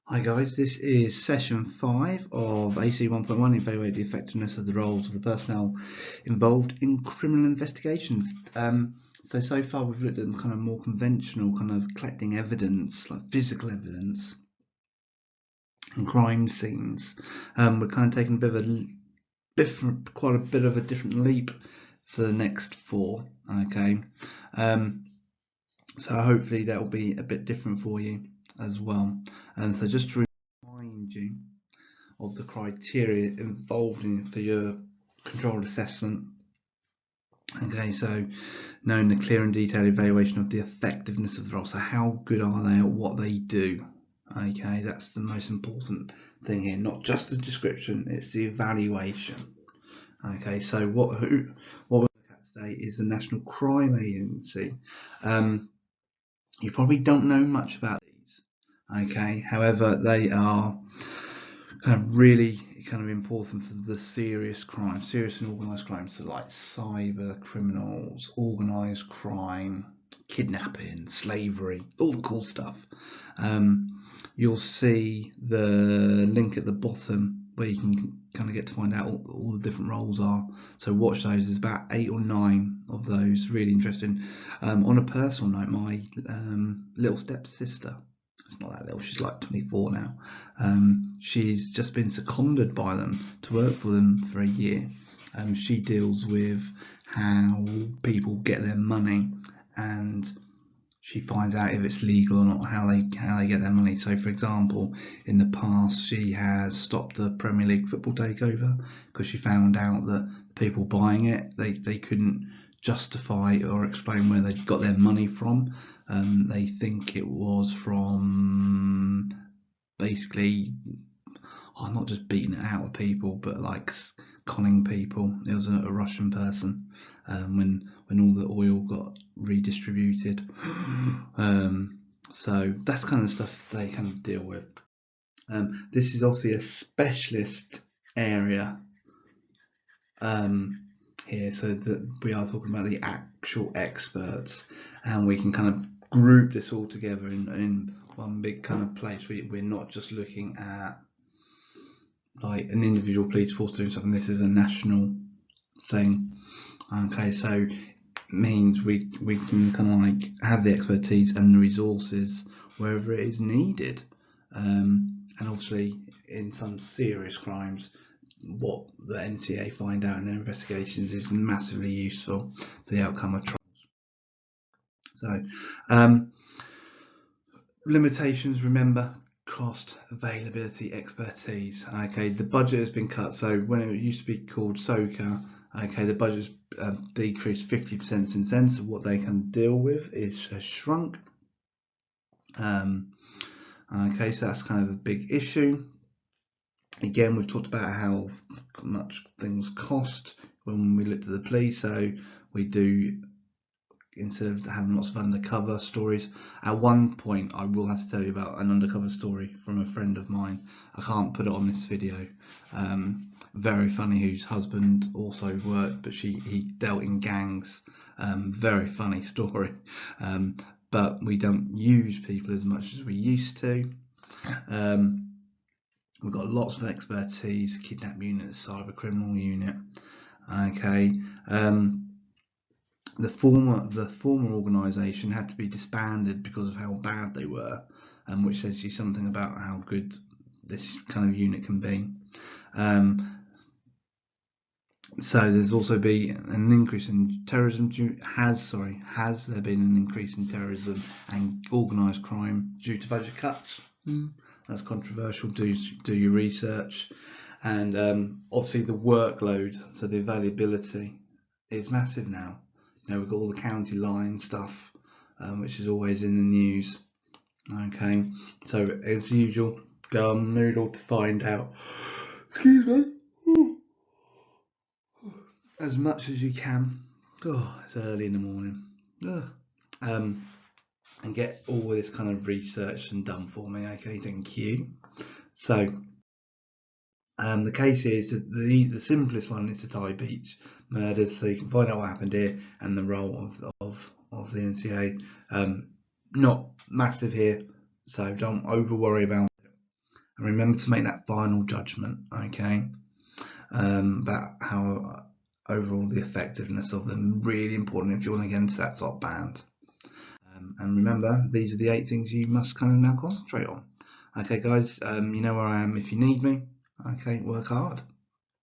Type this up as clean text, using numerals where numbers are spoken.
Hi guys, this is session 5 of AC 1.1, evaluate the effectiveness of the roles of the personnel involved in criminal investigations. So far we've looked at kind of more conventional kind of collecting evidence, like physical evidence and crime scenes. We're kind of taking a bit of a different, quite a bit of a different leap for the next 4, okay? So hopefully that will be a bit different for you as well. And so just to remind you of the criteria involved for your controlled assessment. Okay, so knowing the clear and detailed evaluation of the effectiveness of the role. So how good are they at what they do? Okay, that's the most important thing here, not just the description, it's the evaluation. Okay, so what we look at today is the National Crime Agency. You probably don't know much about these, okay, however they are kind of really kind of important for the serious crime, serious and organised crime, so like cyber criminals, organised crime, kidnapping, slavery, all the cool stuff. You'll see the link at the bottom where you can kind of get to find out all the different roles are. So watch those. There's about 8 or 9 of those. Really interesting. On a personal note, my little stepsister, it's not that little, she's like 24 now. She's just been seconded by them to work for them for a year. She deals with how people get their money, and she finds out if it's legal or not, how they get their money. So, for example, in the past, she has stopped the Premier League football takeover because she found out that people buying it, they couldn't justify or explain where they got their money from. They think it was from basically, not just beating it out of people, but like conning people. It was a Russian person. When all the oil got redistributed. So that's kind of stuff they kind of deal with. This is obviously a specialist area here, so that we are talking about the actual experts, and we can kind of group this all together in one big kind of place. We're not just looking at like an individual police force doing something. This is a national thing. Okay, so means we can kind of like have the expertise and the resources wherever it is needed, and obviously in some serious crimes, what the NCA find out in their investigations is massively useful for the outcome of trials. So limitations, remember: cost, availability, expertise. Okay, the budget has been cut. So when it used to be called SOCA, okay, the budget's decreased 50% since then. So what they can deal with has shrunk. Okay, so that's kind of a big issue. Again, we've talked about how much things cost when we looked at the police. So we do, instead of having lots of undercover stories. At one point, I will have to tell you about an undercover story from a friend of mine. I can't put it on this video. Very funny, whose husband also worked, but he dealt in gangs. Very funny story. But we don't use people as much as we used to. We've got lots of expertise: kidnap unit, cyber criminal unit. Okay. The former organisation had to be disbanded because of how bad they were, which says you something about how good this kind of unit can be. So there's also been an increase in terrorism. Has there been an increase in terrorism and organised crime due to budget cuts? That's controversial. Do your research. And obviously the workload, so the availability, is massive now. We've got all the county line stuff, which is always in the news. Okay, so as usual, go on Moodle to find out. Excuse me. As much as you can. Oh, it's early in the morning. And get all this kind of research and done for me. Okay, thank you. So the case is that the simplest one is the Thai Beach murders, so you can find out what happened here and the role of the NCA. Not massive here, so don't over worry about it. And remember to make that final judgment, okay, about how overall the effectiveness of them. Really important if you want to get into that top band. And remember, these are the 8 things you must kind of now concentrate on. Okay, guys, you know where I am if you need me. Okay, work hard.